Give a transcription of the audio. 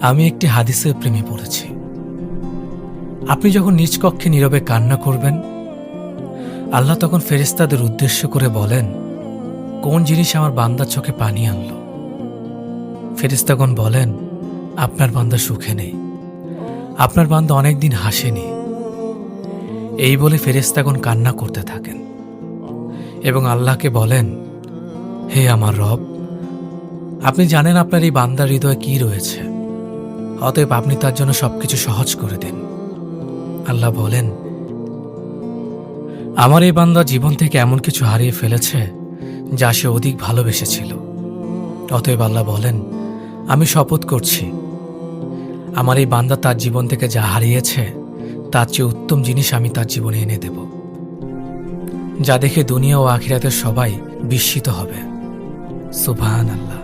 আমি একটি হাদিসের প্রেমে পড়েছি। আপনি যখন নিজ কক্ষে নীরবে কান্না করবেন, আল্লাহ তখন ফেরেশতাদের উদ্দেশ্য করে বলেন, কোন জিনিস আমার বান্দার চোখে পানি আনলো? ফেরেশতাগণ বলেন, আপনার বান্দা সুখে নেই, আপনার বান্দা অনেকদিন হাসেনি। এই বলে ফেরেশতাগণ কান্না করতে থাকেন এবং আল্লাহকে বলেন, হে আমার রব, আপনি জানেন আপনার এই বান্দার হৃদয়ে কি রয়েছে, অতএব আপনি তার জন্য সবকিছু সহজ করে দিন। আল্লাহ বলেন, আমার এই বান্দা জীবন থেকে এমন কিছু হারিয়ে ফেলেছে যা সে অধিক ভালোবেসেছিল। অতএব আল্লাহ বলেন, আমি শপথ করছি, আমার এই বান্দা তার জীবন থেকে যা হারিয়েছে তার চেয়ে উত্তম জিনিস আমি তার জীবনে এনে দেব, যা দেখে দুনিয়া ও আখিরাতের সবাই বিস্মিত হবে। সুবহানাল্লাহ।